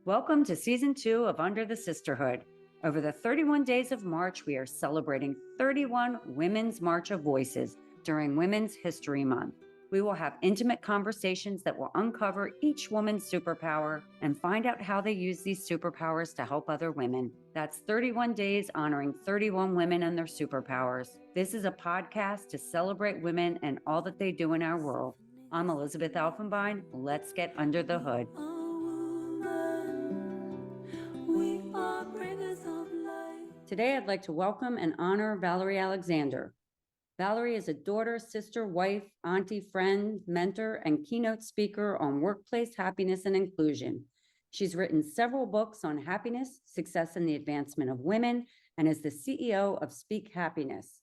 Welcome to Season 2 of Under the Sisterhood. Over the 31 days of March, we are celebrating 31 Women's March of Voices during Women's History Month. We will have intimate conversations that will uncover each woman's superpower and find out how they use these superpowers to help other women. That's 31 days honoring 31 women and their superpowers. This is a podcast to celebrate women and all that they do in our world. I'm Elizabeth Elfenbein. Let's get under the hood. Today, I'd like to welcome and honor Valerie Alexander. Valerie is a daughter, sister, wife, auntie, friend, mentor, and keynote speaker on workplace happiness and inclusion. She's written several books on happiness, success, and the advancement of women, and is the CEO of Speak Happiness.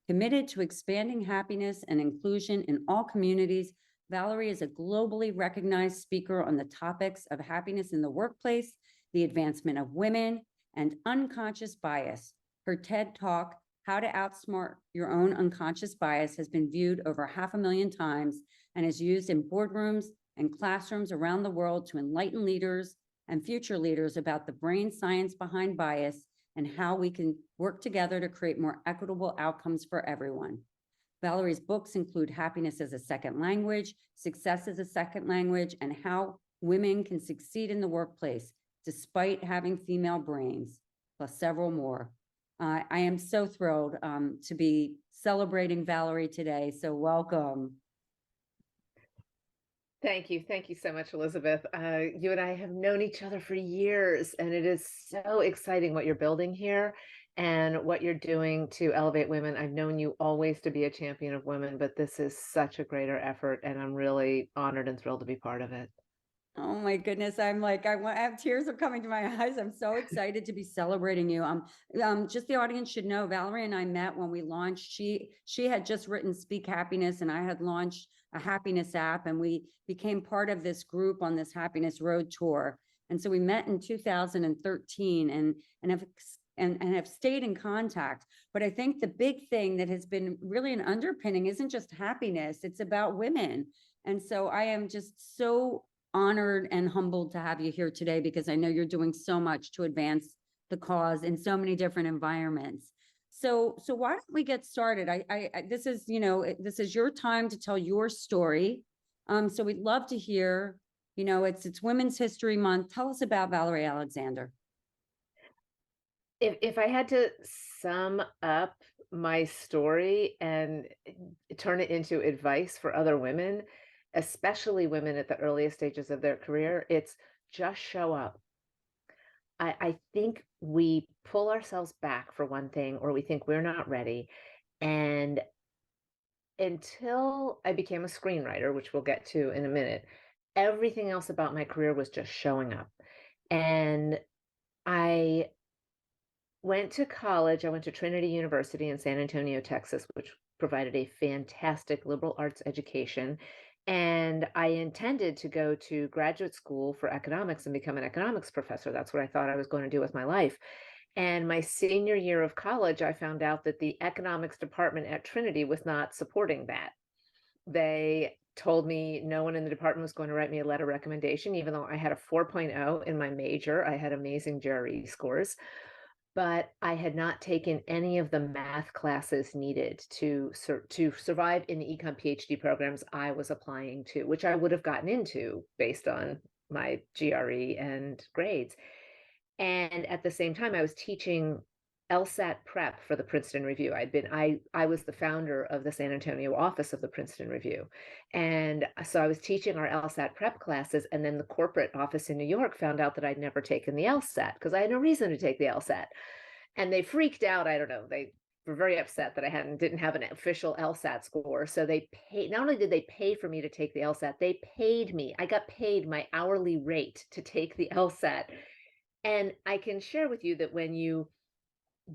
Committed to expanding happiness and inclusion in all communities, Valerie is a globally recognized speaker on the topics of happiness in the workplace, the advancement of women, and unconscious bias. Her TED Talk, How to Outsmart Your Own Unconscious Bias, has been viewed over 500,000 times and is used in boardrooms and classrooms around the world to enlighten leaders and future leaders about the brain science behind bias and how we can work together to create more equitable outcomes for everyone. Valerie's books include Happiness as a Second Language, Success as a Second Language, and How Women Can Succeed in the Workplace despite having female brains, plus several more. I am so thrilled to be celebrating Valerie today, so welcome. Thank you. Thank you so much, Elizabeth. You and I have known each other for years, and it is so exciting what you're building here and what you're doing to elevate women. I've known you always to be a champion of women, but this is such a greater effort, and I'm really honored and thrilled to be part of it. Oh my goodness. I have tears are coming to my eyes. I'm so excited to be celebrating you. Just the audience should know, Valerie and I met when we launched. She had just written Speak Happiness, and I had launched a happiness app, and we became part of this group on this happiness road tour. And so we met in 2013 and have stayed in contact. But I think the big thing that has been really an underpinning isn't just happiness, it's about women. And so I am just so honored and humbled to have you here today, because I know you're doing so much to advance the cause in so many different environments. So why don't we get started? This is your time to tell your story. So we'd love to hear, it's Women's History Month. Tell us about Valerie Alexander. If I had to sum up my story and turn it into advice for other women, especially women at the earliest stages of their career, it's just show up. I think we pull ourselves back for one thing, or we think we're not ready. And until I became a screenwriter, which we'll get to in a minute, everything else about my career was just showing up. And I went to college. I went to Trinity University in San Antonio, Texas, which provided a fantastic liberal arts education. And I intended to go to graduate school for economics and become an economics professor. That's what I thought I was going to do with my life. And my senior year of college, I found out that the economics department at Trinity was not supporting that. They told me no one in the department was going to write me a letter of recommendation, even though I had a 4.0 in my major. I had amazing GRE scores. But I had not taken any of the math classes needed to survive in the econ PhD programs I was applying to, which I would have gotten into based on my GRE and grades. And at the same time, I was teaching LSAT prep for the Princeton Review. I was the founder of the San Antonio office of the Princeton Review. And so I was teaching our LSAT prep classes, and then the corporate office in New York found out that I'd never taken the LSAT because I had no reason to take the LSAT. And they freaked out. I don't know. They were very upset that I didn't have an official LSAT score. So they paid, not only did they pay for me to take the LSAT, they paid me. I got paid my hourly rate to take the LSAT. And I can share with you that when you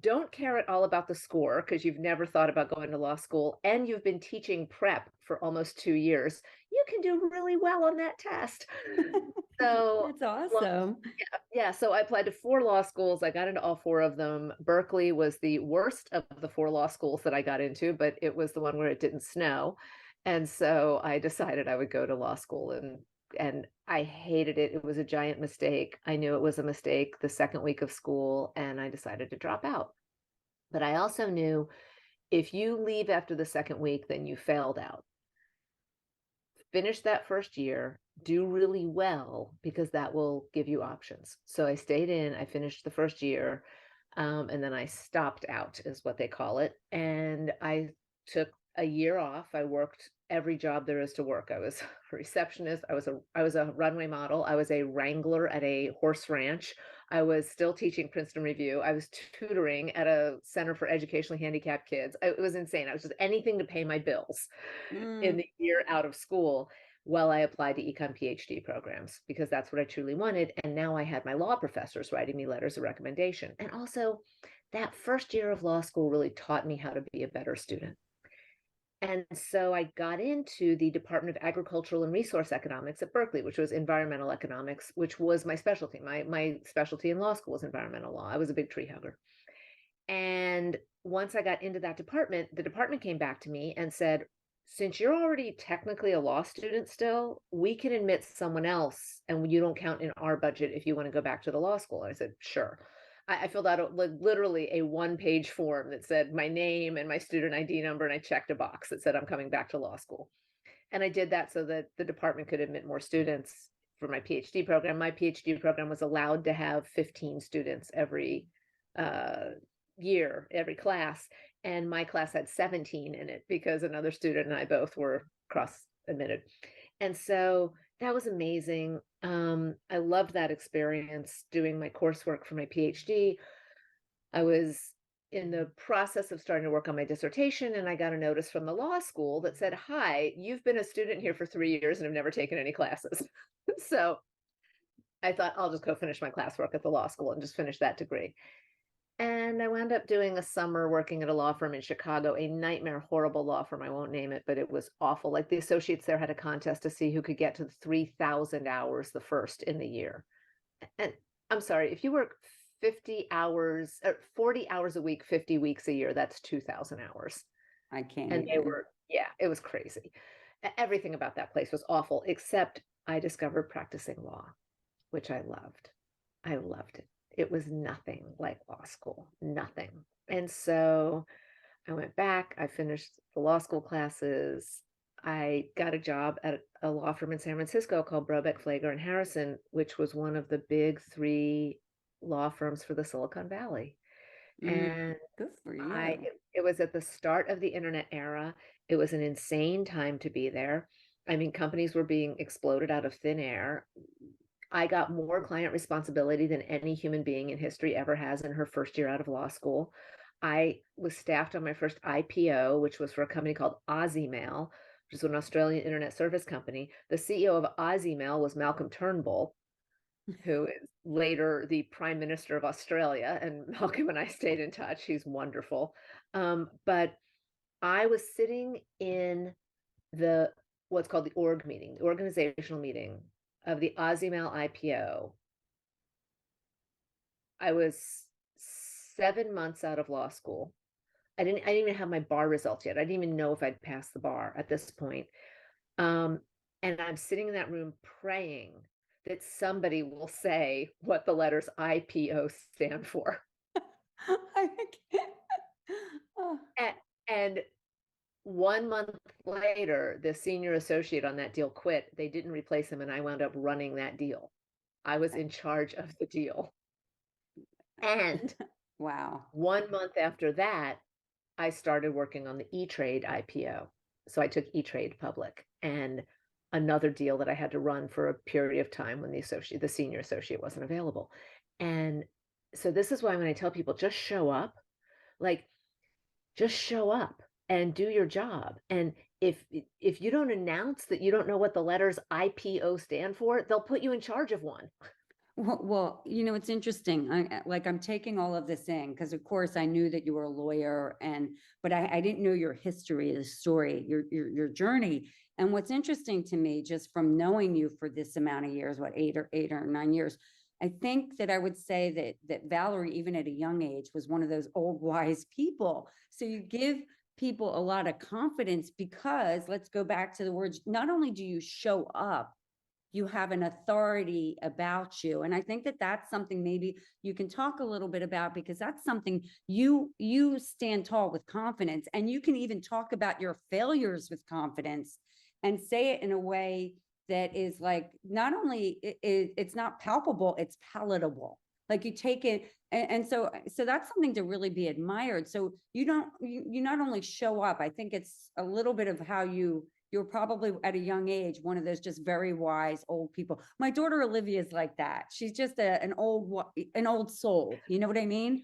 don't care at all about the score because you've never thought about going to law school and you've been teaching prep for almost 2 years, you can do really well on that test. So that's awesome. Yeah. So I applied to 4 law schools. I got into all 4 of them. Berkeley was the worst of the 4 law schools that I got into, but it was the one where it didn't snow. And so I decided I would go to law school, and I hated it. It was a giant mistake. I knew it was a mistake the second week of school, and I decided to drop out. But I also knew if you leave after the second week, then you failed out. Finish that first year, do really well, because that will give you options. So I stayed in, I finished the first year, and then I stopped out, is what they call it. And I took a year off. I worked every job there is to work. I was a receptionist. I was a runway model. I was a wrangler at a horse ranch. I was still teaching Princeton Review. I was tutoring at a center for educationally handicapped kids. It was insane. I was just anything to pay my bills in Mm, the year out of school while I applied to econ PhD programs, because that's what I truly wanted. And now I had my law professors writing me letters of recommendation. And also, that first year of law school really taught me how to be a better student. And so I got into the Department of Agricultural and Resource Economics at Berkeley, which was environmental economics, which was my specialty. My specialty in law school was environmental law. I was a big tree hugger. And once I got into that department, the department came back to me and said, since you're already technically a law student still, we can admit someone else and you don't count in our budget if you want to go back to the law school. And I said, sure. I filled out like literally a one-page form that said my name and my student ID number, and I checked a box that said I'm coming back to law school. And I did that so that the department could admit more students for my PhD program. My PhD program was allowed to have 15 students every year, every class. And my class had 17 in it because another student and I both were cross admitted. And so that was amazing. I loved that experience doing my coursework for my PhD. I was in the process of starting to work on my dissertation, and I got a notice from the law school that said, hi, you've been a student here for 3 years and have never taken any classes. So I thought I'll just go finish my classwork at the law school and just finish that degree. And I wound up doing a summer working at a law firm in Chicago, a nightmare, horrible law firm. I won't name it, but it was awful. Like the associates there had a contest to see who could get to 3,000 hours the first in the year. And I'm sorry, if you work 50 hours, or 40 hours a week, 50 weeks a year, that's 2,000 hours. I can't And they even. were, yeah, it was crazy. Everything about that place was awful, except I discovered practicing law, which I loved. I loved it. It was nothing like law school, nothing. And so I went back, I finished the law school classes. I got a job at a law firm in San Francisco called Brobeck, Flager and Harrison, which was one of the big 3 law firms for the Silicon Valley. Mm, And good for you. it was at the start of the internet era. It was an insane time to be there. I mean, companies were being exploded out of thin air. I got more client responsibility than any human being in history ever has in her first year out of law school. I was staffed on my first IPO, which was for a company called Ozemail, which is an Australian internet service company. The CEO of Ozemail was Malcolm Turnbull, who is later the Prime Minister of Australia. And Malcolm and I stayed in touch. He's wonderful. But I was sitting in the what's called the org meeting, the organizational meeting of the Ozemail IPO. I was 7 months out of law school. I didn't even have my bar results yet. I didn't even know if I'd passed the bar at this point. And I'm sitting in that room praying that somebody will say what the letters IPO stand for. I can't. Oh, And 1 month later, the senior associate on that deal quit. They didn't replace him, and I wound up running that deal. I was in charge of the deal. And wow. 1 month after that, I started working on the E-Trade IPO. So I took E-Trade public, and another deal that I had to run for a period of time when the senior associate wasn't available. And so this is why when I tell people just show up, like just show up and do your job. And if you don't announce that you don't know what the letters IPO stand for, they'll put you in charge of one. Well, it's interesting. I'm taking all of this in because, of course, I knew that you were a lawyer, but I didn't know your history, the story, your journey. And what's interesting to me, just from knowing you for this amount of years, what, 8 or 9 years, I think that I would say that Valerie, even at a young age, was one of those old wise people. So you give people a lot of confidence because, let's go back to the words, not only do you show up, you have an authority about you. And I think that that's something maybe you can talk a little bit about, because that's something you stand tall with confidence, and you can even talk about your failures with confidence and say it in a way that is like, not only it's not palpable, it's palatable. Like you take it, and so that's something to really be admired. So you not only show up, I think it's a little bit of how you're probably at a young age, one of those just very wise old people. My daughter Olivia is like that. She's just an old soul. You know what I mean?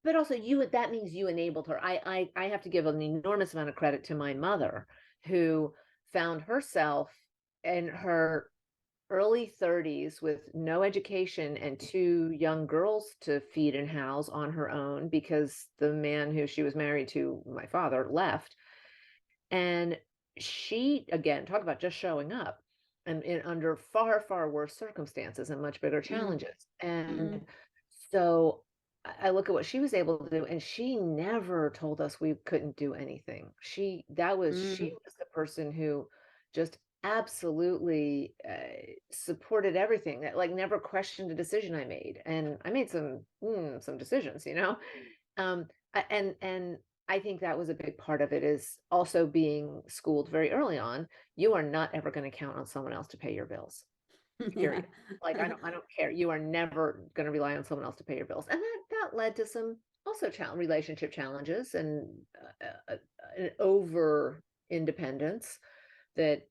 But also that means you enabled her. I have to give an enormous amount of credit to my mother, who found herself in her early 30s with no education and two young girls to feed and house on her own, because the man who she was married to, my father, left. And she, again, talk about just showing up, and under far, far worse circumstances and much bigger challenges. And so I look at what she was able to do, and she never told us we couldn't do anything. She was the person who just absolutely supported everything, that like never questioned a decision I made. And I made some decisions, and I think that was a big part of it, is also being schooled very early on. You are not ever going to count on someone else to pay your bills, period. Like, I don't care. You are never going to rely on someone else to pay your bills. And that led to some also relationship challenges, and an over independence that,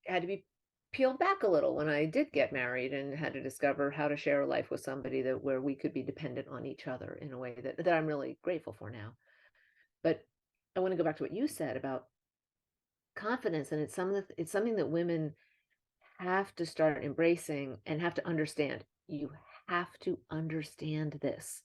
had to be peeled back a little when I did get married, and had to discover how to share a life with somebody where we could be dependent on each other in a way that I'm really grateful for now. But I want to go back to what you said about confidence, and it's something that women have to start embracing and have to understand. You have to understand this.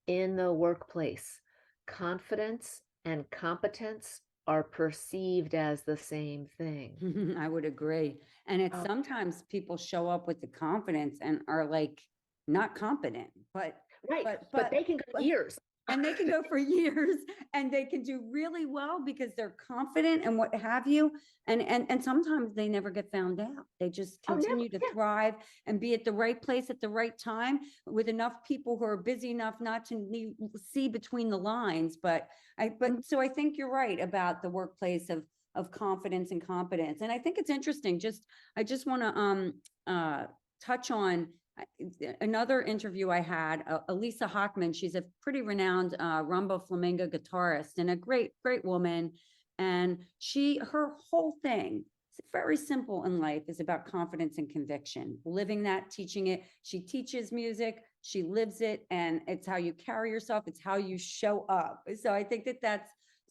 In the workplace, confidence and competence are perceived as the same thing. I would agree. And it's Oh, sometimes people show up with the confidence and are like not competent, right. but, But but, they can go but, years. and they can go for years, and they can do really well because they're confident and what have you. And sometimes they never get found out. They just Oh, never. continue to Yeah. thrive and be at the right place at the right time, with enough people who are busy enough not to see between the lines. So I think you're right about the workplace of confidence and competence. And I think it's interesting. I just want to touch on another interview I had, Elisa Hockman. She's a pretty renowned rumba flamenco guitarist and a great woman. And her whole thing, it's very simple in life, is about confidence and conviction, living that, teaching it. She teaches music, she lives it, and it's how you carry yourself, it's how you show up. So I think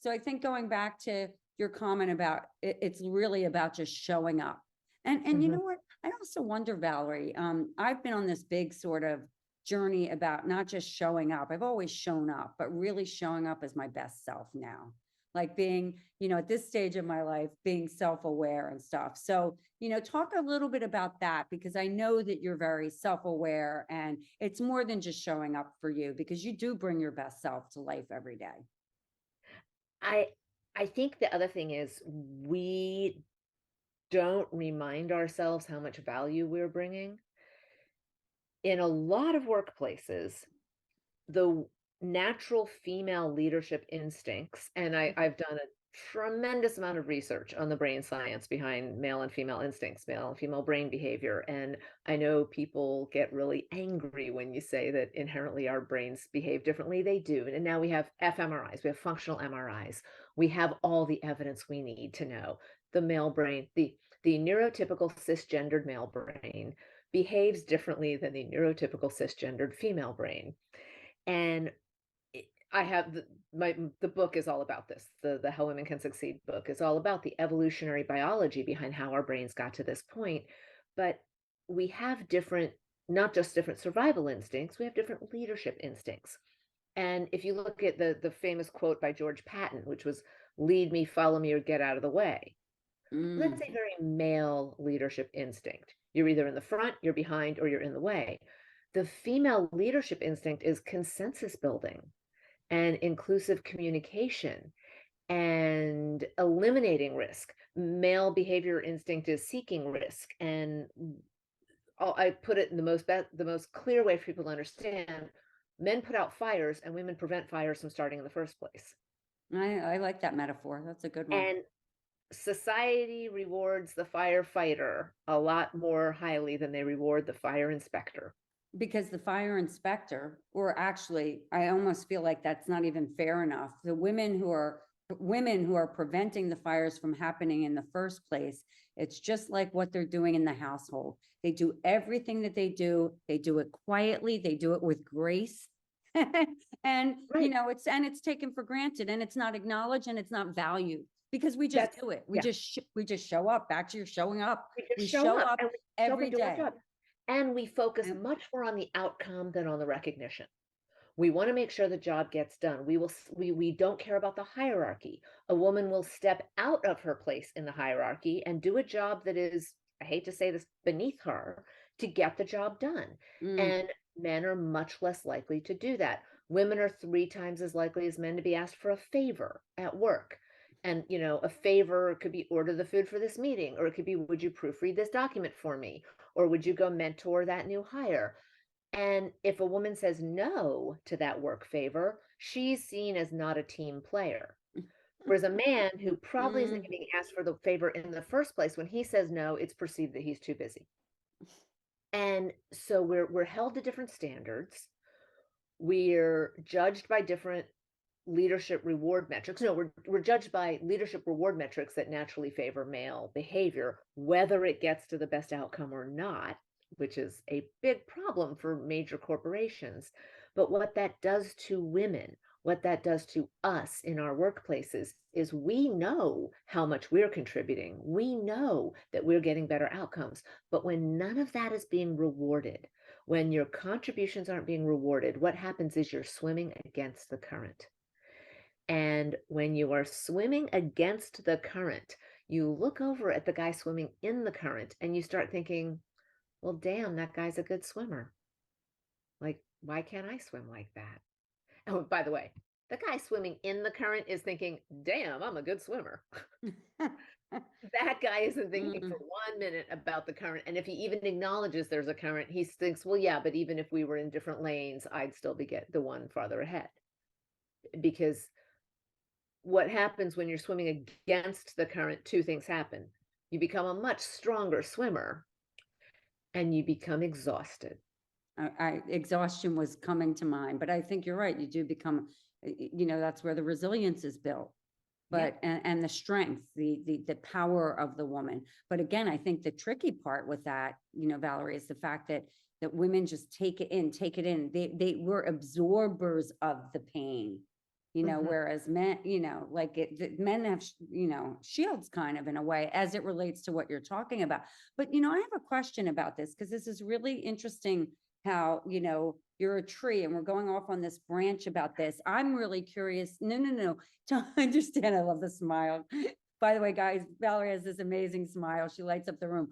so I think going back to your comment about it's really about just showing up. And you know what? I also wonder, Valerie, I've been on this big sort of journey about not just showing up. I've always shown up, but really showing up as my best self now. Like being, at this stage of my life, being self-aware and stuff. So, talk a little bit about that, because I know that you're very self-aware, and it's more than just showing up for you, because you do bring your best self to life every day. I I think the other thing is, we don't remind ourselves how much value we're bringing. In a lot of workplaces, the natural female leadership instincts, and I've done a tremendous amount of research on the brain science behind male and female instincts, male and female brain behavior. And I know people get really angry when you say that inherently our brains behave differently. They do. And now we have fMRIs, we have functional MRIs, we have all the evidence we need to know the male brain, the neurotypical cisgendered male brain behaves differently than the neurotypical cisgendered female brain. And I have the book is all about this. The How Women Can Succeed book is all about the evolutionary biology behind how our brains got to this point. But we have different, not just different survival instincts, we have different leadership instincts. And if you look at the famous quote by George Patton, which was "Lead me, follow me, or get out of the way," that's a very male leadership instinct. You're either in the front, you're behind, or you're in the way. The female leadership instinct is consensus building and inclusive communication. and eliminating risk. Male behavior instinct is seeking risk. And I put it in the most clear way for people to understand. Men put out fires and women prevent fires from starting in the first place. I like that metaphor. That's a good one. And society rewards the firefighter a lot more highly than they reward the fire inspector. Because the fire inspector, or actually, I almost feel like that's not even fair enough. The women who are preventing the fires from happening in the first place, it's just like what they're doing in the household. They do everything that they do it quietly, they do it with grace. And, Right. it's taken for granted, and it's not acknowledged, and it's not valued, because we just That's do it. yeah. We just show up. Back to your showing up. We just We show show up up and we show up every and do our day. job. And we focus And much more on the outcome than on the recognition. We want to make sure the job gets done. We don't care about the hierarchy. A woman will step out of her place in the hierarchy and do a job that is, I hate to say this, beneath her to get the job done. mm, And men are much less likely to do that. Women are 3 times as likely as men to be asked for a favor at work. And, a favor could be order the food for this meeting, or it could be, would you proofread this document for me? Or would you go mentor that new hire? And if a woman says no to that work favor, she's seen as not a team player. Whereas a man who probably isn't mm. getting asked for the favor in the first place, when he says no, it's perceived that he's too busy. And so we're held to different standards. We're judged by different leadership reward metrics. No, we're judged by leadership reward metrics that naturally favor male behavior, whether it gets to the best outcome or not, which is a big problem for major corporations. But what that does to women, what that does to us in our workplaces, is we know how much we're contributing. We know that we're getting better outcomes. But when none of that is being rewarded, when your contributions aren't being rewarded, what happens is you're swimming against the current. And when you are swimming against the current, you look over at the guy swimming in the current and you start thinking, well, damn, that guy's a good swimmer. Like, why can't I swim like that? Oh, by the way, the guy swimming in the current is thinking, damn, I'm a good swimmer. That guy isn't thinking Mm. for 1 minute about the current. And if he even acknowledges there's a current, he thinks, well, yeah, but even if we were in different lanes, I'd still be the one farther ahead. Because what happens when you're swimming against the current, 2 things happen. You become a much stronger swimmer and you become exhausted. Exhaustion was coming to mind, but I think you're right. You do become, that's where the resilience is built. Yeah. But, and the strength, the power of the woman. But again, I think the tricky part with that, Valerie, is the fact that women just take it in, take it in. They were absorbers of the pain, Mhm. whereas men, men have, shields kind of in a way as it relates to what you're talking about. But, I have a question about this, because this is really interesting how, you're a tree and we're going off on this branch about this. I'm really curious. No, to understand. I love the smile. By the way, guys, Valerie has this amazing smile. She lights up the room.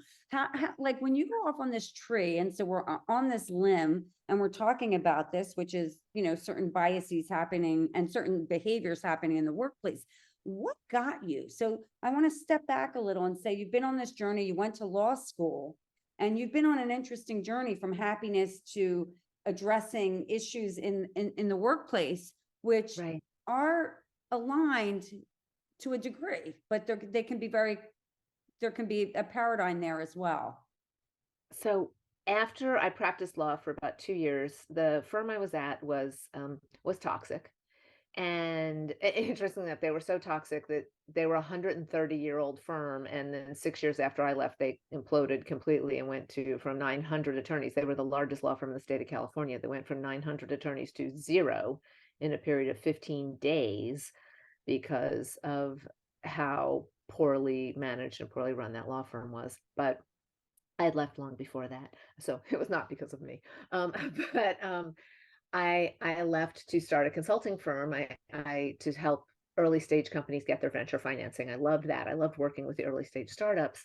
Like when you go off on this tree, and so we're on this limb and we're talking about this, which is, certain biases happening and certain behaviors happening in the workplace. What got you? So I want to step back a little and say, you've been on this journey, you went to law school, and you've been on an interesting journey from happiness to addressing issues in the workplace, which Right. are aligned to a degree, but there can be a paradigm there as well. So after I practiced law for about 2 years, the firm I was at was toxic. And interesting that they were so toxic that they were a 130-year-old firm. And then 6 years after I left, they imploded completely and went from 900 attorneys. They were the largest law firm in the state of California. They went from 900 attorneys to 0 in a period of 15 days because of how poorly managed and poorly run that law firm was. But I had left long before that, so it was not because of me. But I left to start a consulting firm. I to help early stage companies get their venture financing. I loved that. I loved working with the early stage startups.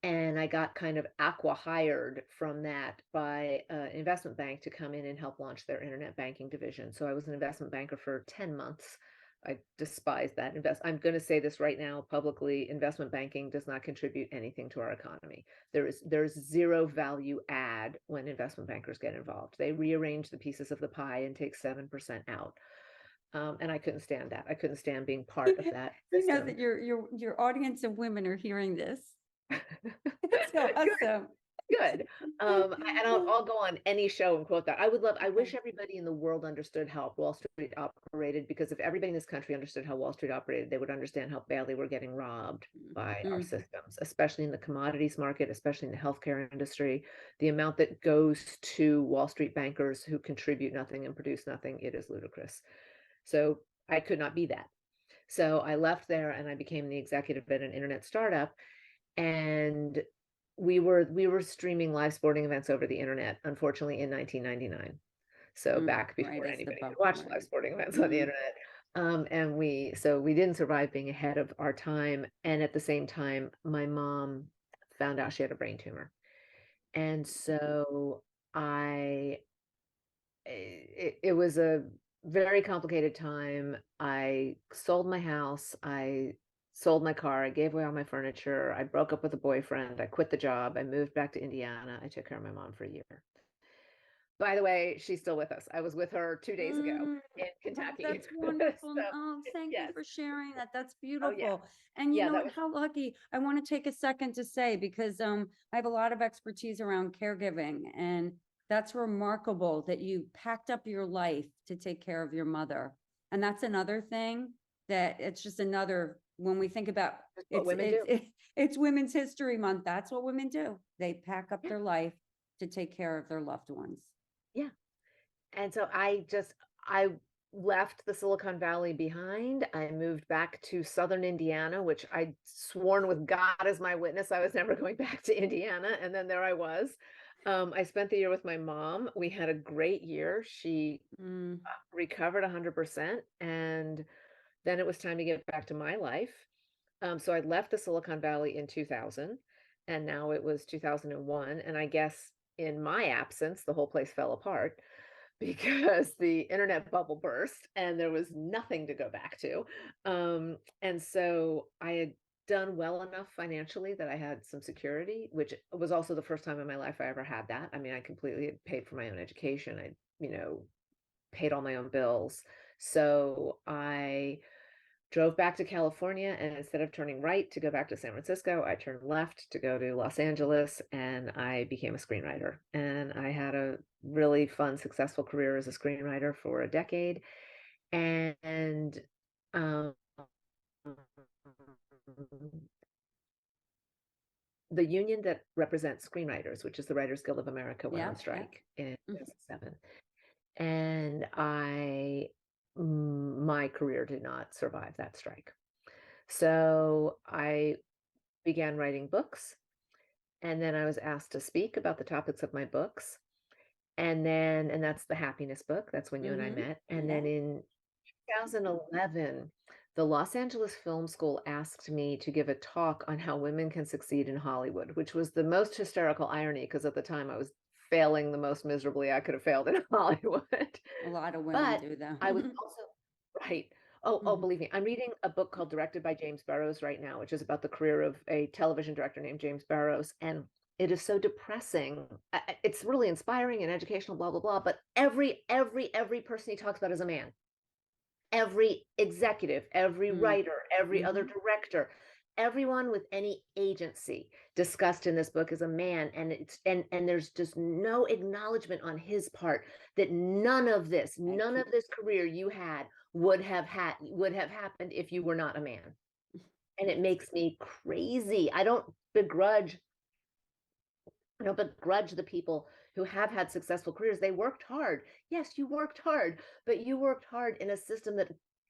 And I got kind of hired from that by an investment bank to come in and help launch their internet banking division. So I was an investment banker for 10 months I despise that. I'm going to say this right now publicly. Investment banking does not contribute anything to our economy. There's zero value add when investment bankers get involved. They rearrange the pieces of the pie and take 7% out. And I couldn't stand that. I couldn't stand being part of that You know system. that your audience of women are hearing this. It's so Good. awesome. Good. And I'll go on any show and quote that. I wish everybody in the world understood how Wall Street operated, because if everybody in this country understood how Wall Street operated, they would understand how badly we're getting robbed by our systems, especially in the commodities market, especially in the healthcare industry. The amount that goes to Wall Street bankers who contribute nothing and produce nothing, it is ludicrous. So I could not be that. So I left there and I became the executive at an internet startup, and we were streaming live sporting events over the internet, unfortunately, in 1999. So back before anybody could watch live sporting events on the internet. And we didn't survive being ahead of our time. And at the same time, my mom found out she had a brain tumor. And so it was a very complicated time. I sold my house. I sold my car. I gave away all my furniture. I broke up with a boyfriend. I quit the job. I moved back to Indiana. I took care of my mom for a year. By the way, she's still with us. I was with her 2 days ago in Kentucky. That's wonderful. So, thank you for sharing that. That's beautiful. yeah. And you Yeah, know that what, how lucky. I want to take a second to say, because I have a lot of expertise around caregiving, and that's remarkable that you packed up your life to take care of your mother. And that's another thing that it's just another, when we think about what women do. It's Women's History Month. That's what women do. They pack up their life to take care of their loved ones. Yeah. And so I left the Silicon Valley behind. I moved back to Southern Indiana, which I'd sworn with God as my witness I was never going back to Indiana. And then there I was. I spent the year with my mom. We had a great year. She recovered 100%. And then it was time to get back to my life. So I left the Silicon Valley in 2000, and now it was 2001. And I guess in my absence, the whole place fell apart because the internet bubble burst and there was nothing to go back to. And so I had done well enough financially that I had some security, which was also the first time in my life I ever had that. I mean, I completely had paid for my own education. I, paid all my own bills. So I drove back to California, and instead of turning right to go back to San Francisco, I turned left to go to Los Angeles, and I became a screenwriter. And I had a really fun, successful career as a screenwriter for a decade. And the union that represents screenwriters, which is the Writers Guild of America, went on strike in 2007. And my career did not survive that strike. So I began writing books, and then I was asked to speak about the topics of my books. And that's the happiness book. That's when you and I met. And then in 2011, the Los Angeles Film School asked me to give a talk on how women can succeed in Hollywood, which was the most hysterical irony, because at the time I was failing the most miserably I could have failed in Hollywood. A lot of women do that. I was also, right. Oh, believe me, I'm reading a book called Directed by James Barrows right now, which is about the career of a television director named James Barrows. And it is so depressing. It's really inspiring and educational, blah, blah, blah. But every person he talks about is a man. Every executive, every writer, every other director, everyone with any agency discussed in this book is a man. And there's just no acknowledgement on his part that none of this career you had would have happened if you were not a man. And it makes me crazy. I don't begrudge the people who have had successful careers. They worked hard. Yes, you worked hard, but you worked hard in a system that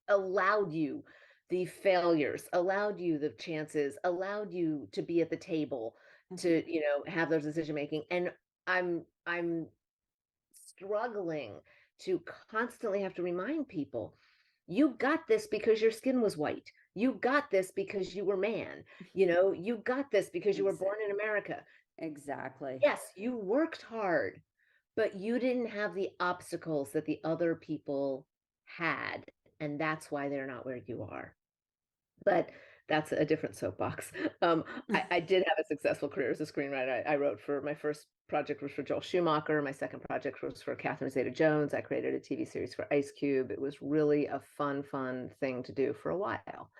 allowed you the failures, allowed you the chances, allowed you to be at the table, to, have those decision making. And I'm struggling to constantly have to remind people, you got this because your skin was white. You got this because you were man. You got this because you were born in America. Exactly. Yes, you worked hard, but you didn't have the obstacles that the other people had. and that's why they're not where you are. But that's a different soapbox. I did have a successful career as a screenwriter. I wrote for, my first project was for Joel Schumacher. My second project was for Catherine Zeta-Jones. I created a TV series for Ice Cube. It was really a fun thing to do for a while.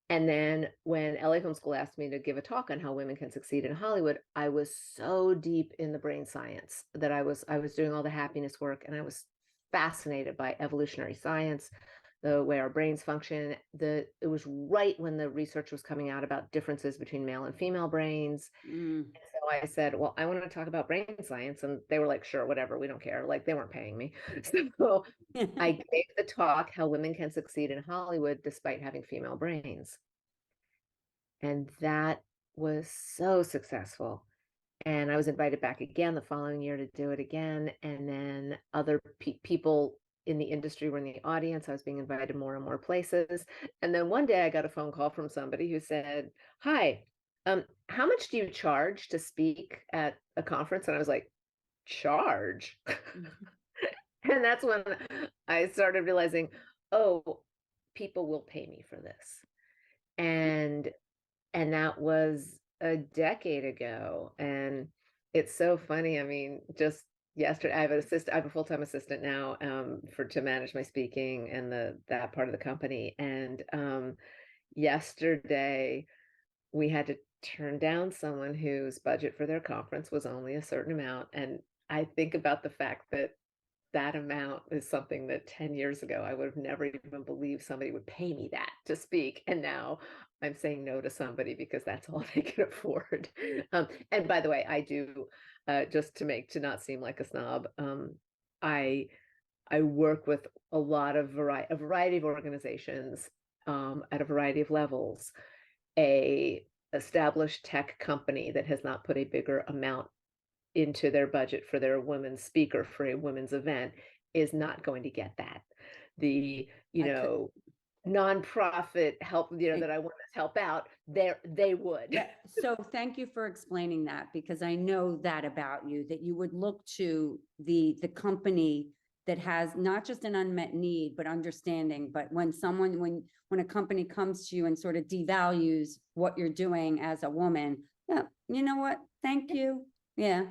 And then when LA Film School asked me to give a talk on how women can succeed in Hollywood, I was so deep in the brain science that I was doing all the happiness work, and I was fascinated by evolutionary science, the way our brains function. It was right when the research was coming out about differences between male and female brains. Mm. And so I said, well, I want to talk about brain science. And they were like, sure, whatever, we don't care. Like, they weren't paying me. So I gave the talk, How Women Can Succeed in Hollywood Despite Having Female Brains. And that was so successful. And I was invited back again the following year to do it again. And then other people in the industry were in the audience. I was being invited more and more places. And then one day I got a phone call from somebody who said, hi, how much do you charge to speak at a conference? And I was like, charge? And that's when I started realizing, oh, people will pay me for this. And that was a decade ago. And it's so funny. I mean, just yesterday, I have a full-time assistant now to manage my speaking and that part of the company. And yesterday we had to turn down someone whose budget for their conference was only a certain amount. And I think about the fact that that amount is something that 10 years ago, I would have never even believed somebody would pay me that to speak. And now I'm saying no to somebody because that's all they can afford. And by the way, I do, just to not seem like a snob, I work with a variety of organizations at a variety of levels. A established tech company that has not put a bigger amount into their budget for their women's speaker for a women's event is not going to get that. The, nonprofit help, that I want to help out, they would. Yeah. So thank you for explaining that, because I know that about you, that you would look to the company that has not just an unmet need, but understanding. But when a company comes to you and sort of devalues what you're doing as a woman, yeah, you know what? Thank you. Yeah.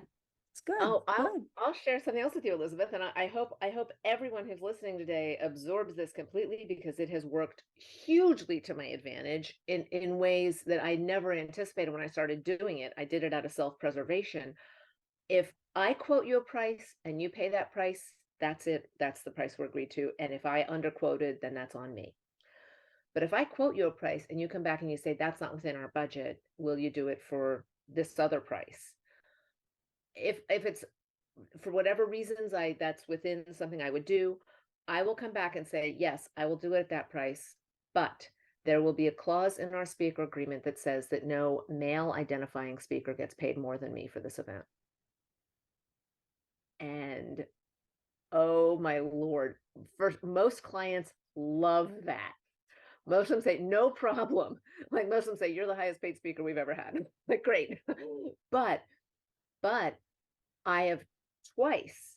It's good. Oh, Good. I'll share something else with you, Elizabeth, and I hope everyone who's listening today absorbs this completely, because it has worked hugely to my advantage in ways that I never anticipated when I started doing it. I did it out of self-preservation. If I quote you a price and you pay that price, that's it. That's the price we're agreed to. And if I underquoted, then that's on me. But if I quote you a price and you come back and you say that's not within our budget, will you do it for this other price? If it's for whatever reasons that's within something I would do, I will come back and say, yes, I will do it at that price, but there will be a clause in our speaker agreement that says that no male identifying speaker gets paid more than me for this event. And oh my Lord, first, most clients love that. Most of them say, no problem. Like, most of them say, you're the highest paid speaker we've ever had. Like, great. But I have twice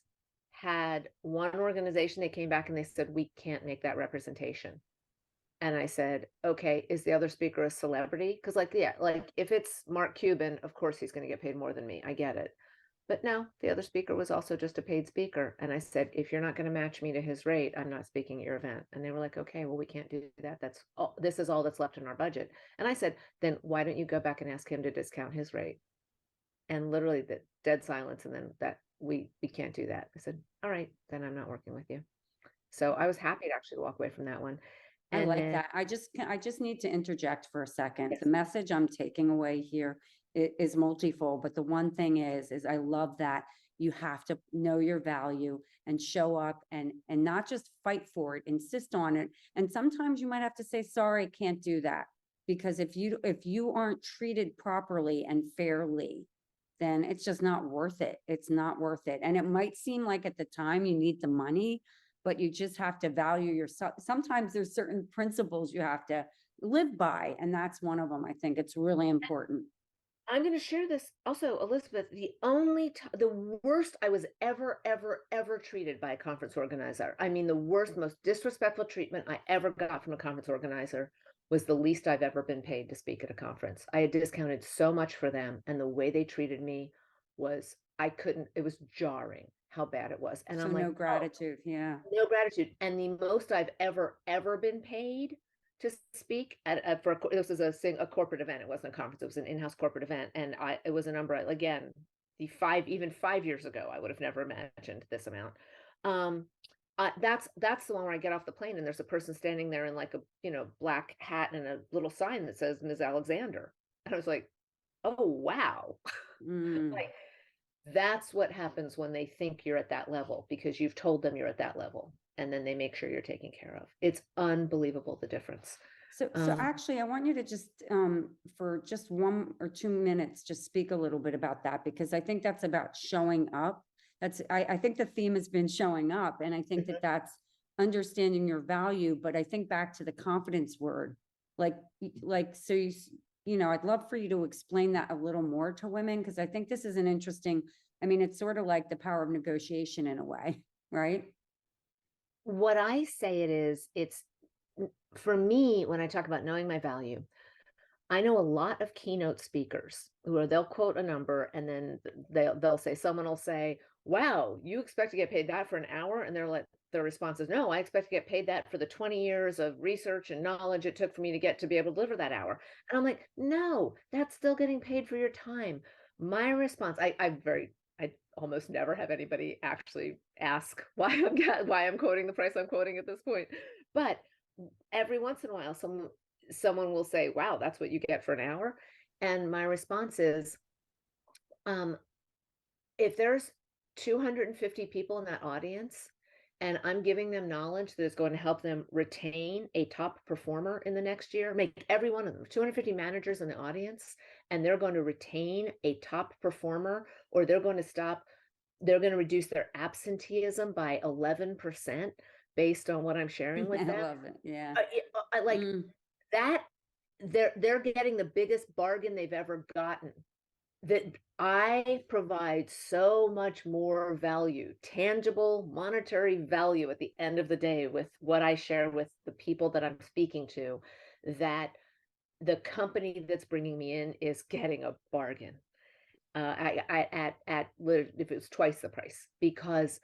had one organization, they came back and they said, we can't make that representation. And I said, okay, is the other speaker a celebrity? Because if it's Mark Cuban, of course he's going to get paid more than me. I get it. But no, the other speaker was also just a paid speaker. And I said, if you're not going to match me to his rate, I'm not speaking at your event. And they were like, okay, well, we can't do that. This is all that's left in our budget. And I said, then why don't you go back and ask him to discount his rate? And literally the dead silence. And then that we can't do that. I said, all right, then I'm not working with you. So I was happy to actually walk away from that one. I like that. I just need to interject for a second. Yes. The message I'm taking away here is multifold, but the one thing is I love that you have to know your value and show up and not just fight for it, insist on it. And sometimes you might have to say, sorry, I can't do that. Because if you aren't treated properly and fairly, then it's just not worth it. It's not worth it. And it might seem like at the time you need the money, but you just have to value yourself. Sometimes there's certain principles you have to live by, and that's one of them. I think it's really important. I'm going to share this also, Elizabeth. The worst I was ever treated by a conference organizer. I mean, the worst, most disrespectful treatment I ever got from a conference organizer was the least I've ever been paid to speak at a conference. I had discounted so much for them, and the way they treated me was, I couldn't, it was jarring how bad it was. And So I'm like, no oh, gratitude. Yeah. no gratitude. And the most I've ever been paid to speak this was a corporate event. It wasn't a conference. It was an in-house corporate event, and it was a number, again, even 5 years ago, I would have never imagined this amount. That's the one where I get off the plane and there's a person standing there in like a black hat and a little sign that says Ms. Alexander, and I was like, oh wow. Mm. Like, that's what happens when they think you're at that level, because you've told them you're at that level, and then they make sure you're taken care of. It's unbelievable, the difference. So actually, I want you to just, for just 1 or 2 minutes, just speak a little bit about that, because I think that's about showing up. I think the theme has been showing up, and I think that that's understanding your value, but I think back to the confidence word, so I'd love for you to explain that a little more to women, because I think this is an interesting, I mean, it's sort of like the power of negotiation in a way, right? What I say it's for me, when I talk about knowing my value, I know a lot of keynote speakers they'll quote a number, and then someone will say, wow, you expect to get paid that for an hour? And their response is, no, I expect to get paid that for the 20 years of research and knowledge it took for me to be able to deliver that hour. And I'm like, no, that's still getting paid for your time. My response, I almost never have anybody actually ask why I'm quoting the price I'm quoting at this point. But every once in a while, someone will say, wow, that's what you get for an hour. And my response is, if there's 250 people in that audience, and I'm giving them knowledge that is going to help them retain a top performer in the next year, make every one of them, 250 managers in the audience, and they're going to retain a top performer, or they're going to reduce their absenteeism by 11% based on what I'm sharing with I them. love it. Yeah. I like Mm. that. They're getting the biggest bargain they've ever gotten. That I provide so much more value, tangible monetary value at the end of the day with what I share with the people that I'm speaking to, that the company that's bringing me in is getting a bargain. If it was twice the price, because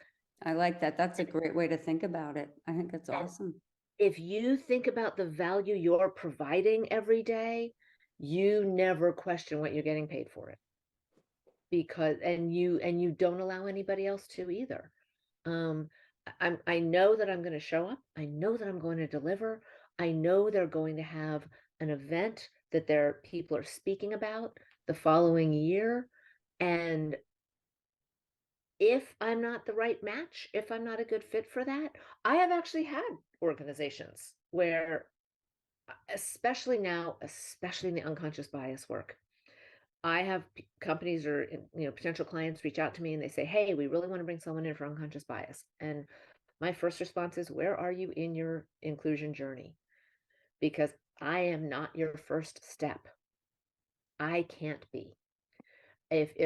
I like that. That's a great way to think about it. I think that's awesome. if you think about the value you're providing every day, you never question what you're getting paid for it, because you don't allow anybody else to either. I know that I'm going to show up. I know that I'm going to deliver. I know they're going to have an event that their people are speaking about the following year. And if I'm not the right match, if I'm not a good fit for that, I have actually had organizations where, especially now, especially in the unconscious bias work, I have companies or potential clients reach out to me and they say, hey, we really want to bring someone in for unconscious bias. And my first response is, where are you in your inclusion journey? Because I am not your first step. I can't be. If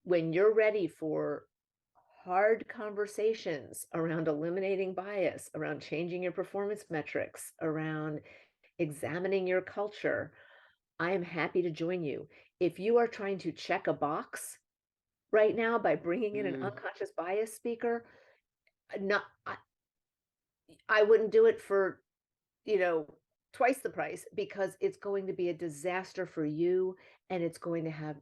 when you're ready for hard conversations around eliminating bias, around changing your performance metrics, around examining your culture, I am happy to join you. If you are trying to check a box right now by bringing in an unconscious bias speaker, not I wouldn't do it for, twice the price, because it's going to be a disaster for you, and it's going to have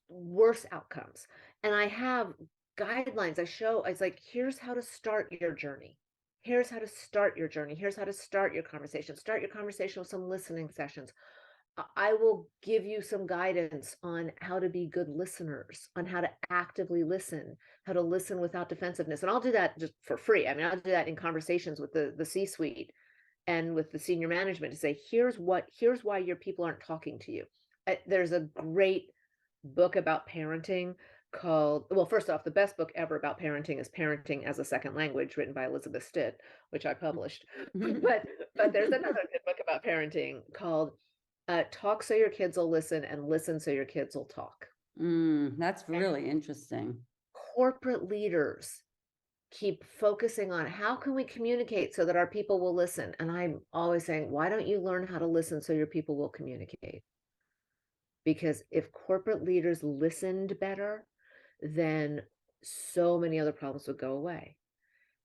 worse outcomes. And I have guidelines. It's like, here's how to start your journey. Here's how to start your journey. Here's how to start your conversation. Start your conversation with some listening sessions. I will give you some guidance on how to be good listeners, on how to actively listen, how to listen without defensiveness. And I'll do that just for free. I mean, I'll do that in conversations with the C-suite and with the senior management to say, here's why your people aren't talking to you. There's a great book about parenting called, well, first off, the best book ever about parenting is Parenting as a Second Language, written by Elizabeth Stitt, which I published. But there's another good book about parenting called Talk so your kids will listen, and listen so your kids will talk. That's really interesting. Corporate leaders keep focusing on how can we communicate so that our people will listen. And I'm always saying, why don't you learn how to listen so your people will communicate? Because if corporate leaders listened better, then so many other problems would go away.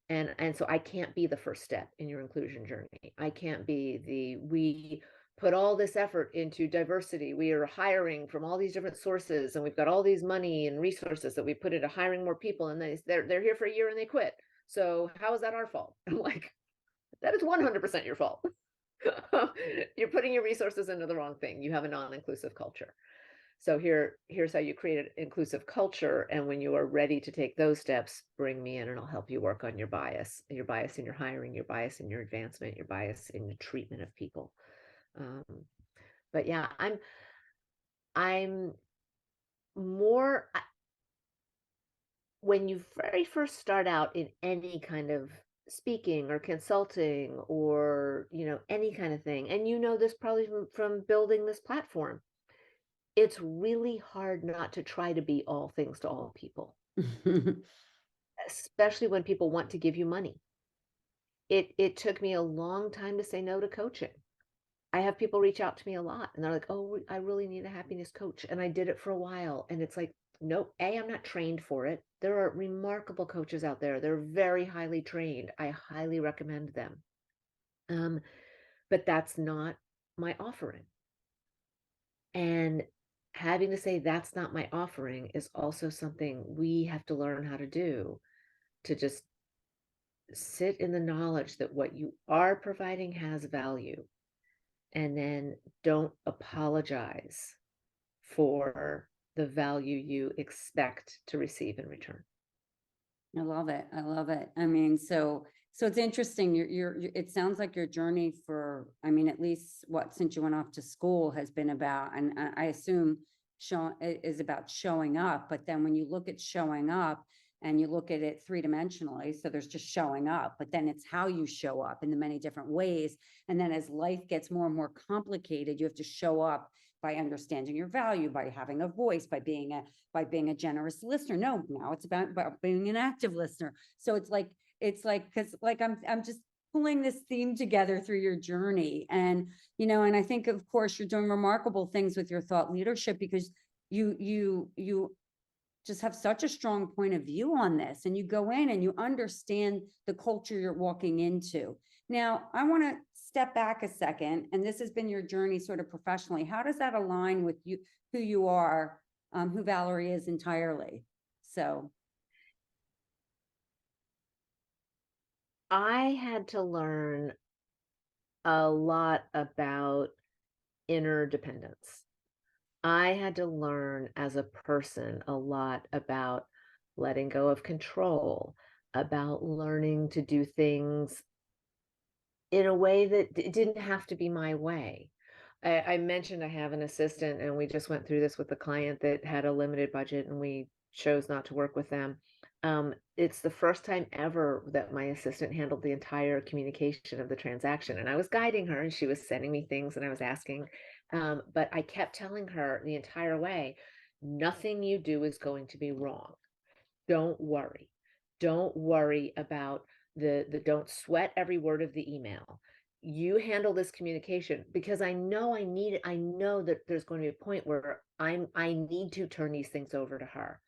And so I can't be the first step in your inclusion journey. I can't be we put all this effort into diversity. We are hiring from all these different sources, and we've got all these money and resources that we put into hiring more people, and they're here for a year and they quit. So how is that our fault? I'm like, that is 100% your fault. You're putting your resources into the wrong thing. You have a non-inclusive culture. So here's how you create an inclusive culture. And when you are ready to take those steps, bring me in and I'll help you work on your bias in your hiring, your bias in your advancement, your bias in the treatment of people. Um, but yeah, I'm more when you very first start out in any kind of speaking or consulting or any kind of thing, and this probably from building this platform, it's really hard not to try to be all things to all people, especially when people want to give you money. It took me a long time to say no to coaching. I have people reach out to me a lot and they're like, "Oh, I really need a happiness coach." And I did it for a while and it's like, nope, I'm not trained for it. There are remarkable coaches out there. They're very highly trained. I highly recommend them. But that's not my offering. And having to say that's not my offering is also something we have to learn how to do, to just sit in the knowledge that what you are providing has value, and then don't apologize for the value you expect to receive in return. I love it. I love it. I mean, so it's interesting. It sounds like your journey for, I mean, at least since you went off to school has been about, and I assume it is about showing up. But then when you look at showing up and you look at it three-dimensionally, so there's just showing up, but then it's how you show up in the many different ways. And then as life gets more and more complicated, you have to show up by understanding your value, by having a voice, by being a generous listener. No, now it's about being an active listener. So it's like, because like I'm just pulling this theme together through your journey. And, and I think, of course, you're doing remarkable things with your thought leadership, because you just have such a strong point of view on this, and you go in and you understand the culture you're walking into. Now, I want to step back a second, and this has been your journey sort of professionally. How does that align with you, who you are, who Valerie is entirely? So I had to learn a lot about inner dependence. I had to learn as a person a lot about letting go of control, about learning to do things in a way that didn't have to be my way. I mentioned I have an assistant, and we just went through this with a client that had a limited budget, and we chose not to work with them. It's the first time ever that my assistant handled the entire communication of the transaction, and I was guiding her, and she was sending me things, and I was asking. But I kept telling her the entire way, nothing you do is going to be wrong. Don't worry. Don't worry about the don't sweat every word of the email. You handle this communication, because I know that there's going to be a point where I need to turn these things over to her.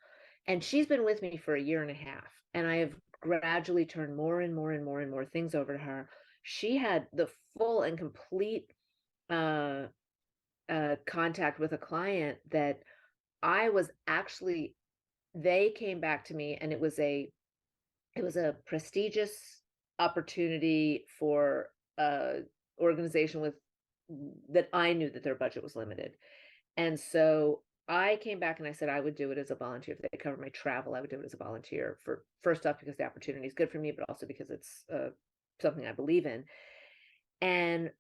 And she's been with me for a year and a half, and I have gradually turned more and more and more and more things over to her. She had the full and complete contact with a client that I was actually, they came back to me, and it was a prestigious opportunity for a organization that I knew that their budget was limited. And so I came back and I said I would do it as a volunteer. If they covered my travel, I would do it as a volunteer, for first off because the opportunity is good for me, but also because it's something I believe in. And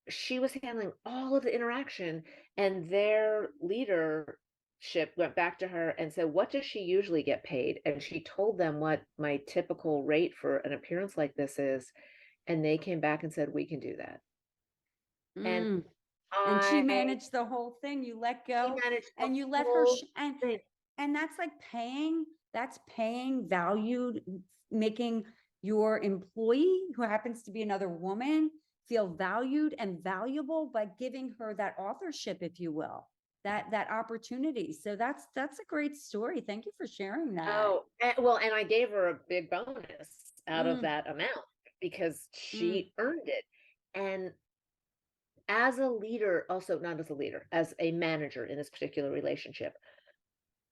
she was handling all of the interaction, and their leadership went back to her and said, "What does she usually get paid?" And she told them what my typical rate for an appearance like this is, and they came back and said, "We can do that." And mm, And she I managed the whole thing. You let She go managed the and you let her, whole and thing. that's like paying valued, making your employee, who happens to be another woman, feel valued and valuable by giving her that authorship, if you will, that opportunity. So that's a great story. Thank you for sharing that. Oh, well, and I gave her a big bonus out of Mm, that amount because mm. she earned it. And as a leader, also not as a leader, as a manager in this particular relationship,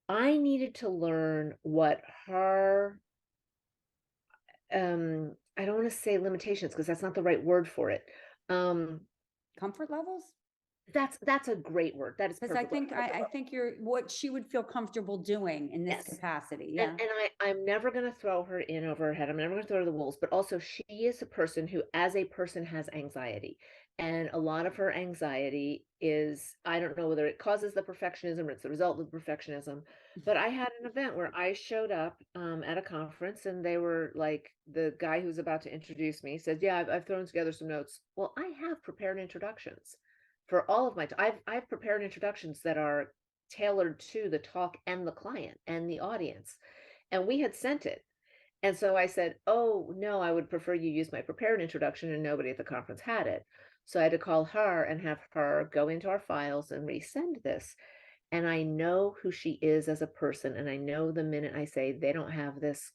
I needed to learn what her I don't want to say limitations because that's not the right word for it. Um, Comfort levels? that's a great word. That is Because I perfect word. think I think you're what she would feel comfortable doing in this Yes. capacity. And Yeah. I'm never gonna throw her in over her head. I'm never gonna throw her to the wolves, but also she is a person who, as a person, has anxiety. And a lot of her anxiety is, I don't know whether it causes the perfectionism or it's the result of the perfectionism. But I had an event where I showed up at a conference and they were like, the guy who was about to introduce me said, "Yeah, I've thrown together some notes." Well, I have prepared introductions for all of my, I've prepared introductions that are tailored to the talk and the client and the audience. And we had sent it. And so I said, "Oh, no, I would prefer you use my prepared introduction." And nobody at the conference had it. So I had to call her and have her go into our files and resend this. And I know who she is as a person. And I know the minute I say they don't have this,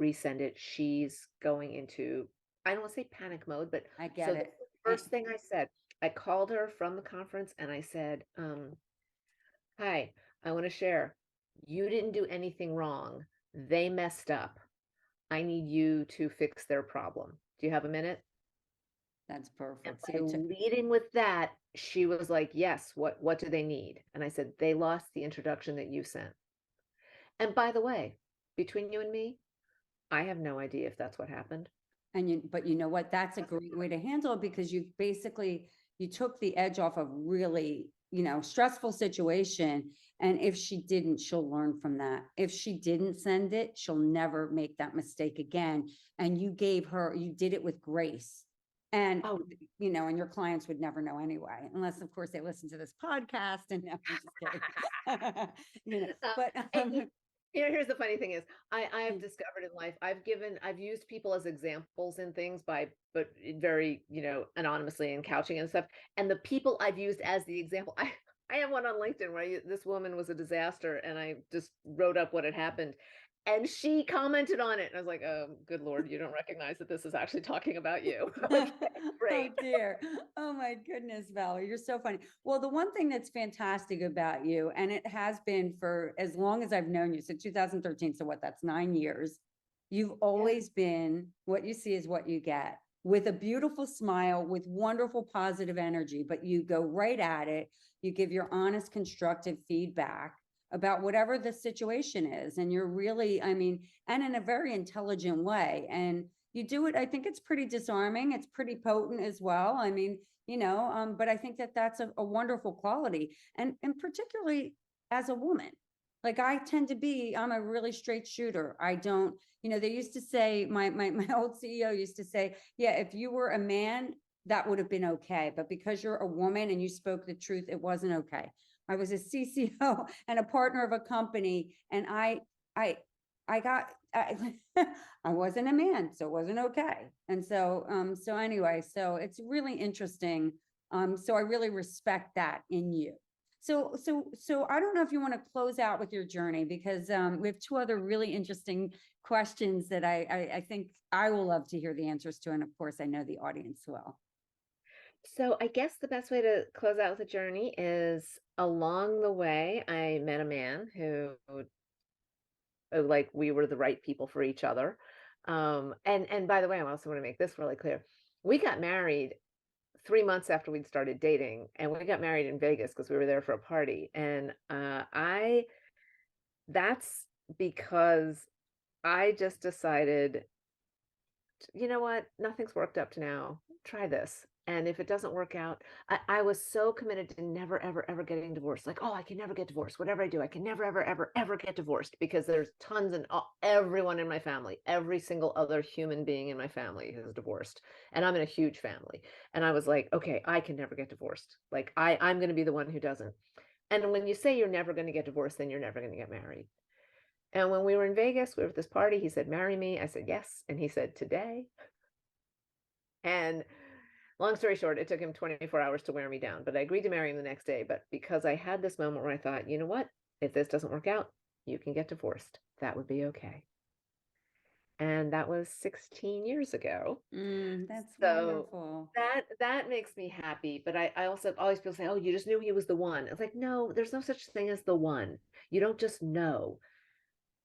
resend it, she's going into, I don't want to say panic mode, but I get so the it. first thing I said, I called her from the conference and I said, "Hi, I want to share. You didn't do anything wrong. They messed up. I need you to fix their problem. Do you have a minute?" That's And perfect. So by you took, leading with that, she was like, "Yes, what do they need?" And I said, "They lost the introduction that you sent." And by the way, between you and me, I have no idea if that's what happened. and but you know what? That's a great way to handle it, because you took the edge off of really, stressful situation. And if she didn't, she'll learn from that. If she didn't send it, she'll never make that mistake again. And you did it with grace. And, Oh, and your clients would never know anyway, unless of course they listen to this podcast, and no, I'm just kidding. Uh, But, and here's the funny thing is, I have discovered in life, I've used people as examples in things but very, anonymously and couching and stuff. And the people I've used as the example, I have one on LinkedIn where this woman was a disaster and I just wrote up what had happened. And she commented on it. And I was like, "Oh, good Lord, you don't recognize that this is actually talking about you." Okay, Oh great. dear. Oh my goodness, Valerie, you're so funny. Well, the one thing that's fantastic about you, and it has been for as long as I've known you, so 2013, so what, that's 9 years. You've Yeah. always been, what you see is what you get, with a beautiful smile, with wonderful positive energy, but you go right at it. You give your honest, constructive feedback about whatever the situation is. And you're really, I mean, and in a very intelligent way. And you do it, I think it's pretty disarming. It's pretty potent as well. I mean, but I think that that's a wonderful quality. And particularly as a woman, like I tend to be, I'm a really straight shooter. I don't, they used to say, my old CEO used to say, yeah, if you were a man, that would have been okay. But because you're a woman and you spoke the truth, it wasn't okay. I was a CCO and a partner of a company, and I got, I wasn't a man, so it wasn't okay. And so anyway, so it's really interesting. So I really respect that in you. So I don't know if you want to close out with your journey, because we have two other really interesting questions that I think I will love to hear the answers to, and of course I know the audience will. So I guess the best way to close out the journey is, along the way, I met a man who, like, we were the right people for each other. And by the way, I also want to make this really clear. We got married 3 months after we'd started dating, and we got married in Vegas because we were there for a party. And that's because I just decided, you know what, nothing's worked up to now. Try this. And if it doesn't work out, I was so committed to never, ever, ever getting divorced. Like, oh, I can never get divorced. Whatever I do, I can never, ever, ever, ever get divorced, because there's tons and everyone in my family, every single other human being in my family is divorced. And I'm in a huge family. And I was like, okay, I can never get divorced. Like, I'm going to be the one who doesn't. And when you say you're never going to get divorced, then you're never going to get married. And when we were in Vegas, we were at this party. He said, marry me. I said, yes. And he said, today. And long story short, it took him 24 hours to wear me down, but I agreed to marry him the next day. But because I had this moment where I thought, you know what? If this doesn't work out, you can get divorced. That would be okay. And that was 16 years ago. That's So wonderful. that makes me happy. But I also always people say, oh, you just knew he was the one. It's like, no, there's no such thing as the one. You don't just know,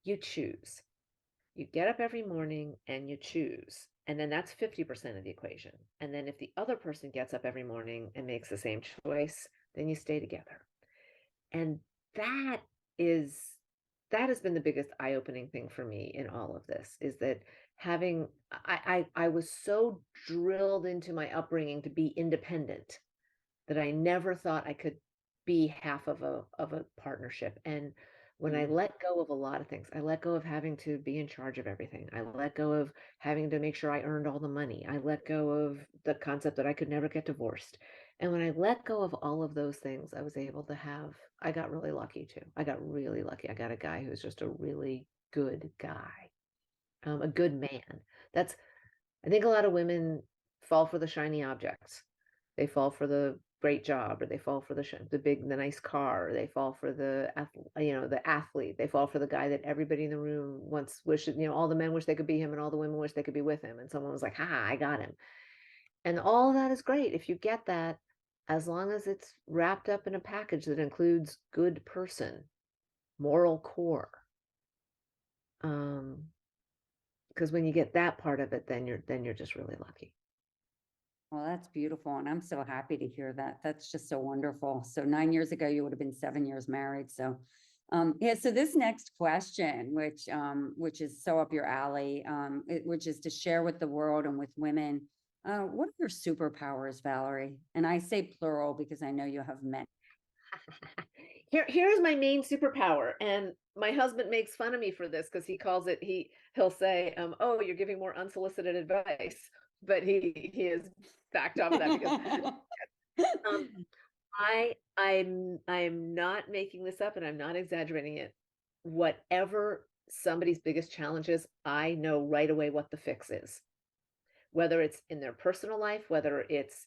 you choose. You get up every morning and you choose. And then that's 50% of the equation. And then if the other person gets up every morning and makes the same choice, then you stay together. And that is that has been the biggest eye-opening thing for me in all of this, is that having I was so drilled into my upbringing to be independent that I never thought I could be half of a partnership. And when I let go of a lot of things, I let go of having to be in charge of everything. I let go of having to make sure I earned all the money. I let go of the concept that I could never get divorced. And when I let go of all of those things, I was able to I got really lucky too. I got really lucky. I got a guy who's just a really good guy, a good man. I think a lot of women fall for the shiny objects. They fall for the great job, or they fall for the nice car, or they fall for the athlete. They fall for the guy that everybody in the room once wishes, all the men wish they could be him, and all the women wish they could be with him. And someone was like, ha, I got him. And all that is great if you get that, as long as it's wrapped up in a package that includes good person, moral core. Because when you get that part of it, then you're just really lucky. Well, that's beautiful. And I'm so happy to hear that. That's just so wonderful. So 9 years ago, you would have been 7 years married. So, yeah, so this next question, which is so up your alley, which is to share with the world and with women, what are your superpowers, Valerie? And I say plural because I know you have many. Here's my main superpower, and my husband makes fun of me for this because he'll say, oh, you're giving more unsolicited advice, but he is backed off of that because I'm not making this up, and I'm not exaggerating it. Whatever somebody's biggest challenge is, I know right away what the fix is, whether it's in their personal life, whether it's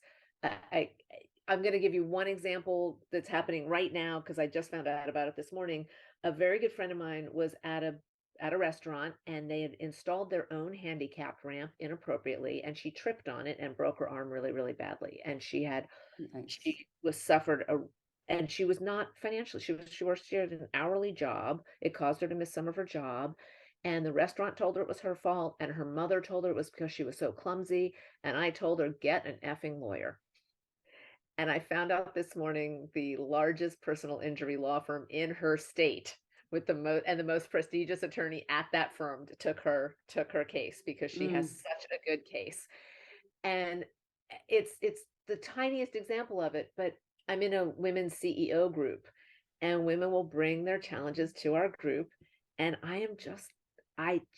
I'm going to give you one example that's happening right now because I just found out about it this morning. A very good friend of mine was at a restaurant, and they had installed their own handicap ramp inappropriately, and she tripped on it and broke her arm really, really badly. And she had and she was not financially, she had an hourly job. It caused her to miss some of her job. And the restaurant told her it was her fault, and her mother told her it was because she was so clumsy. And I told her, get an effing lawyer. And I found out this morning the largest personal injury law firm in her state, with the most prestigious attorney at that firm, took her case because she has such a good case. And it's the tiniest example of it, but I'm in a women's CEO group, and women will bring their challenges to our group, and I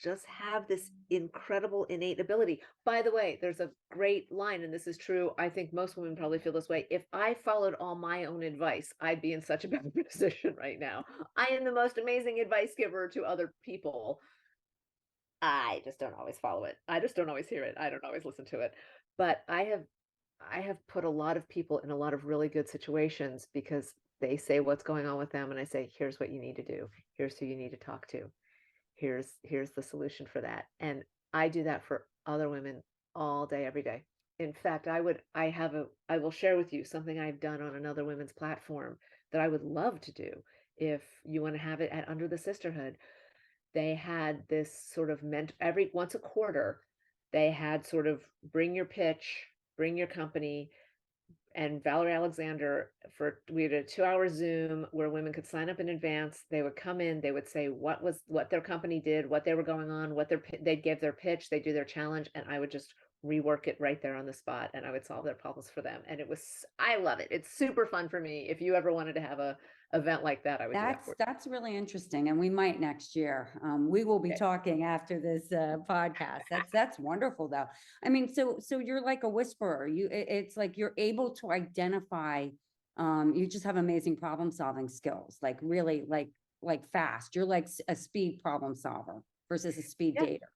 just have this incredible innate ability. By the way, there's a great line, and this is true. I think most women probably feel this way. If I followed all my own advice, I'd be in such a bad position right now. I am the most amazing advice giver to other people. I just don't always follow it. I just don't always hear it. I don't always listen to it. But I have put a lot of people in a lot of really good situations because they say what's going on with them, and I say, here's what you need to do. Here's who you need to talk to. Here's the solution for that. And I do that for other women all day, every day. In fact, I will share with you something I've done on another women's platform that I would love to do if you want to have it at Under the Sisterhood. They had this sort of once a quarter, they had sort of bring your pitch, bring your company. And Valerie Alexander, we had a 2-hour Zoom where women could sign up in advance. They would come in, they would say what their company did, what they were going on, they'd give their pitch, they'd do their challenge, and I would just rework it right there on the spot, and I would solve their problems for them. And I love it. It's super fun for me. If you ever wanted to have a event like that, I would do that for you. That's really interesting, and we might next year. We will be Okay. talking after this podcast. That's wonderful, though. I mean, so you're like a whisperer. It's like you're able to identify. You just have amazing problem solving skills, like really like fast. You're like a speed problem solver versus a speed Yeah, dater.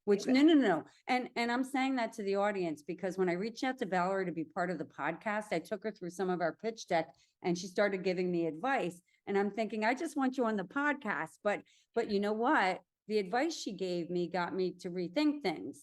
Which no. And I'm saying that to the audience because when I reached out to Valerie to be part of the podcast, I took her through some of our pitch deck and she started giving me advice. And I'm thinking, I just want you on the podcast. But you know what? The advice she gave me got me to rethink things,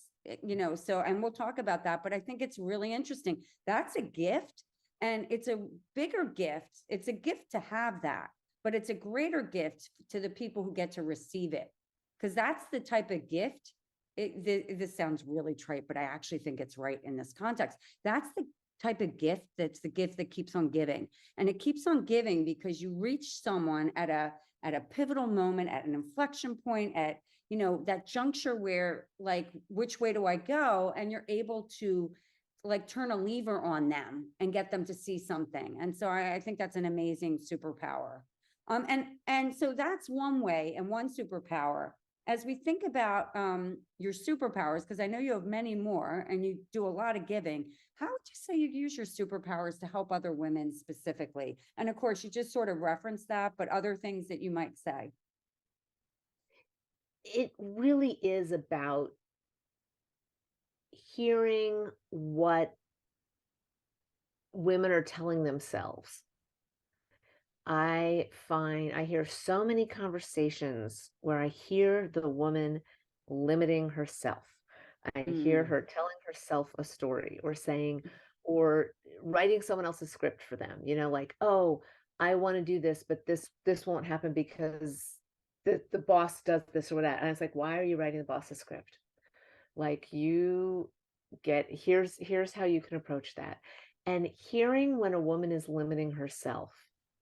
so, and we'll talk about that. But I think it's really interesting. That's a gift. And it's a bigger gift. It's a gift to have that, but it's a greater gift to the people who get to receive it. Because that's the type of gift. This sounds really trite, but I actually think it's right in this context. That's the type of gift that's the gift that keeps on giving. And it keeps on giving because you reach someone at a pivotal moment, at an inflection point, at that juncture where, like, which way do I go? And you're able to like turn a lever on them and get them to see something. And so I think that's an amazing superpower. And so that's one way and one superpower. As we think about your superpowers, because I know you have many more and you do a lot of giving, how would you say you use your superpowers to help other women specifically? And of course, you just sort of referenced that, but other things that you might say. It really is about hearing what women are telling themselves. I hear so many conversations where I hear the woman limiting herself. I hear her telling herself a story or saying, or writing someone else's script for them, like, oh, I want to do this, but this won't happen because the boss does this or that. And it's like, why are you writing the boss's script? Like, here's how you can approach that. And hearing when a woman is limiting herself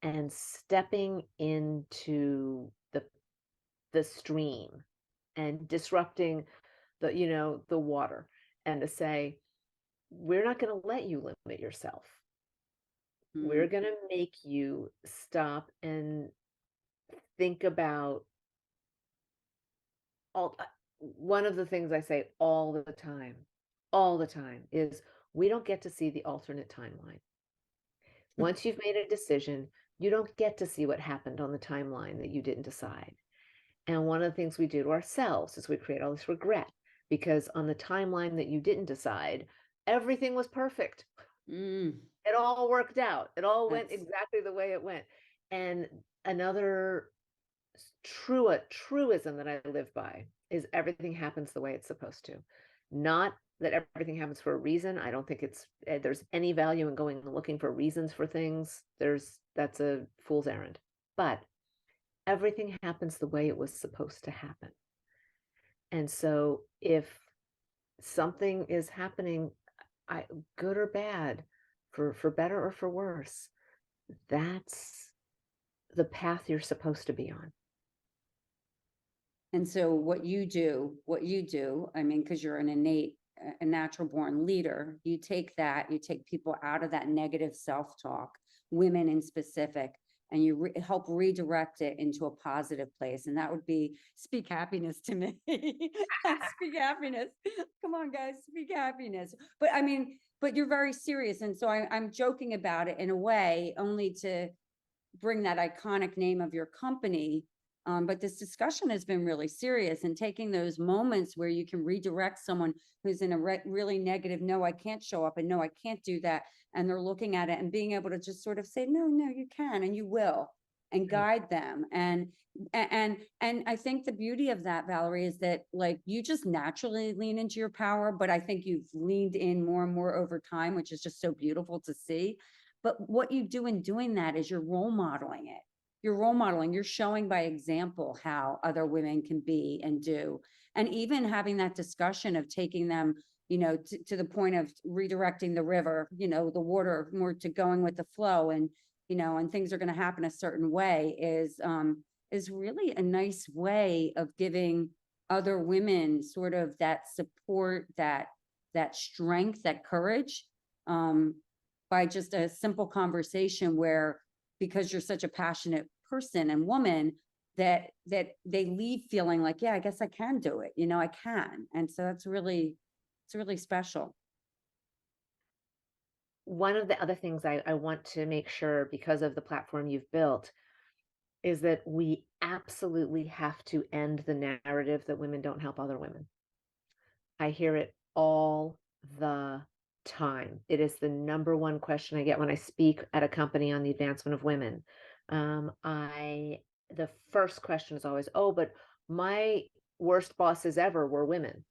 and stepping into the stream and disrupting the water, and to say, we're not going to let you limit yourself. We're going to make you stop and think about one of the things I say all the time is, we don't get to see the alternate timeline. Once you've made a decision, you don't get to see what happened on the timeline that you didn't decide. And one of the things we do to ourselves is we create all this regret because on the timeline that you didn't decide, everything was perfect. It all worked out. It all went exactly the way it went. And another truism that I live by is everything happens the way it's supposed to. Not that everything happens for a reason. I don't think there's any value in going and looking for reasons for things. That's a fool's errand. But everything happens the way it was supposed to happen. And so if something is happening, good or bad, for better or for worse, that's the path you're supposed to be on. And so what you do, I mean, because you're a natural born leader, you take people out of that negative self-talk, women in specific, and you help redirect it into a positive place. And that would be speak happiness to me. Speak happiness. Come on, guys, speak happiness. But I mean, but you're very serious. And so I'm joking about it in a way, only to bring that iconic name of your company. But this discussion has been really serious, and taking those moments where you can redirect someone who's in a really negative, no, I can't show up, and no, I can't do that. And they're looking at it and being able to just sort of say, no, you can, and you will, and guide them. And I think the beauty of that, Valerie, is that like you just naturally lean into your power, but I think you've leaned in more and more over time, which is just so beautiful to see. But what you do in doing that is you're role modeling it. You're showing by example how other women can be and do. And even having that discussion of taking them, to the point of redirecting the river, the water more to going with the flow, and, and things are going to happen a certain way is really a nice way of giving other women sort of that support, that that strength, that courage, by just a simple conversation where, because you're such a passionate person and woman, that they leave feeling like, yeah, I guess I can do it. I can. And so it's really special. One of the other things I want to make sure, because of the platform you've built, is that we absolutely have to end the narrative that women don't help other women. I hear it all the time. It is the number one question I get when I speak at a company on the advancement of women. The first question is always, "Oh, but my worst bosses ever were women."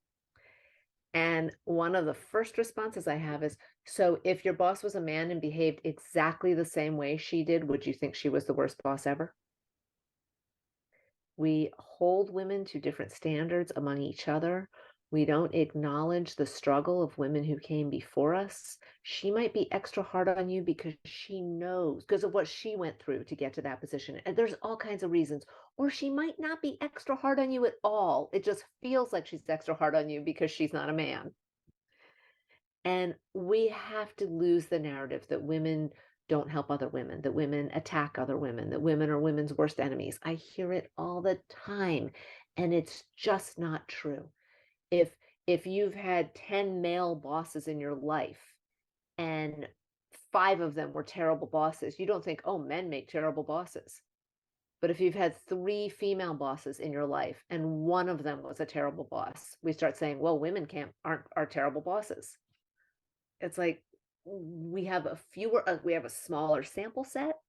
And one of the first responses I have is, "So if your boss was a man and behaved exactly the same way she did, would you think she was the worst boss ever?" We hold women to different standards among each other. We don't acknowledge the struggle of women who came before us. She might be extra hard on you because she knows, because of what she went through to get to that position. And there's all kinds of reasons. Or she might not be extra hard on you at all. It just feels like she's extra hard on you because she's not a man. And we have to lose the narrative that women don't help other women, that women attack other women, that women are women's worst enemies. I hear it all the time, and it's just not true. If if you've had 10 male bosses in your life and 5 of them were terrible bosses, you don't think, "Oh, men make terrible bosses." But if you've had 3 female bosses in your life and one of them was a terrible boss, we start saying, "Well, women can't aren't are terrible bosses." It's like we have a smaller sample set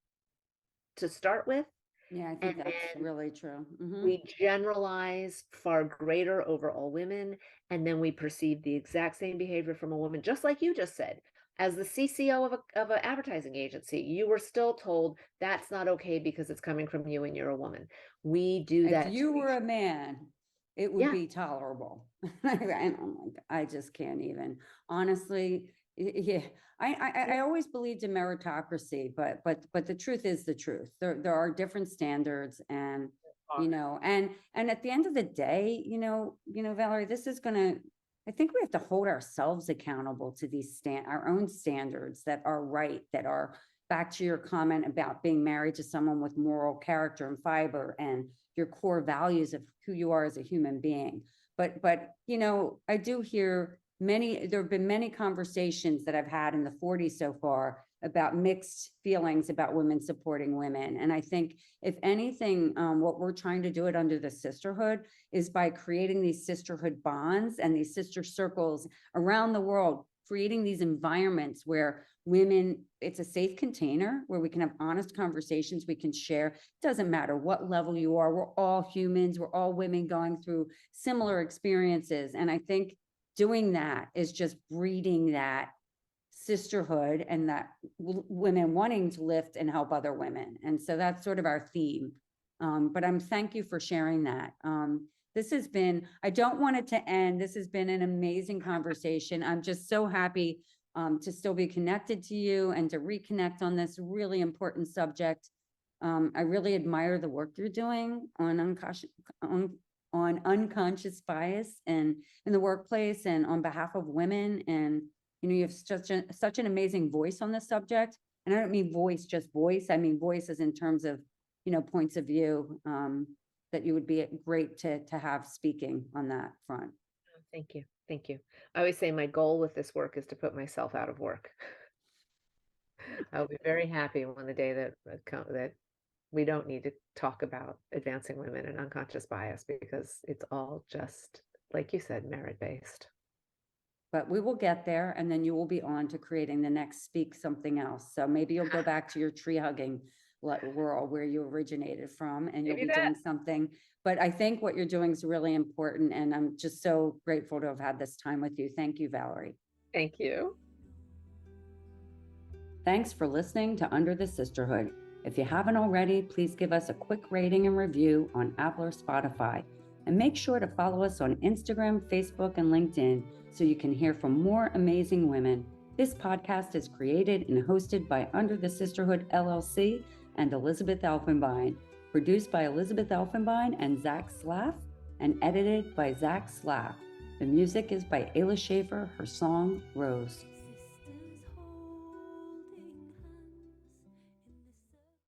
to start with, Yeah, I think and that's then really true. we generalize far greater over all women, and then we perceive the exact same behavior from a woman, just like you just said. As the CCO of an advertising agency, you were still told that's not okay because it's coming from you and you're a woman. We do If that to you were each. a man, it would Yeah, be tolerable. And I'm like, I just can't even. Honestly, yeah. I always believed in meritocracy, but the truth is the truth. There are different standards, and and at the end of the day, Valerie, this is gonna. I think we have to hold ourselves accountable to our own standards that are right, that are back to your comment about being married to someone with moral character and fiber and your core values of who you are as a human being. But I do hear there have been many conversations that I've had in the 40s so far about mixed feelings about women supporting women. And I think, if anything, what we're trying to do it under the sisterhood is by creating these sisterhood bonds and these sister circles around the world, creating these environments where women, it's a safe container where we can have honest conversations, we can share. It doesn't matter what level you are, we're all humans, we're all women going through similar experiences. And I think doing that is just breeding that sisterhood and that women wanting to lift and help other women. And so that's sort of our theme. But thank you for sharing that. This has been, I don't want it to end. This has been an amazing conversation. I'm just so happy to still be connected to you and to reconnect on this really important subject. I really admire the work you're doing on unconscious bias and in the workplace and on behalf of women. And you have such an amazing voice on this subject. And I don't mean voice, just voice. I mean voices in terms of points of view that you would be great to have speaking on that front. thank you. Thank you. I always say my goal with this work is to put myself out of work. I'll be very happy on the day that we don't need to talk about advancing women and unconscious bias, because it's all just, like you said, merit-based. But we will get there, and then you will be on to creating the next Speak Something Else. So maybe you'll go back to your tree hugging world where you originated from, and you'll Maybe be that. doing something. But I think what you're doing is really important, and I'm just so grateful to have had this time with you. Thank you, Valerie. Thank you. Thanks for listening to Under the Sisterhood. If you haven't already, please give us a quick rating and review on Apple or Spotify. And make sure to follow us on Instagram, Facebook, and LinkedIn so you can hear from more amazing women. This podcast is created and hosted by Under the Sisterhood LLC and Elizabeth Elfenbein, produced by Elizabeth Elfenbein and Zach Slaff, and edited by Zach Slaff. The music is by Ayla Schaefer, her song, Rose.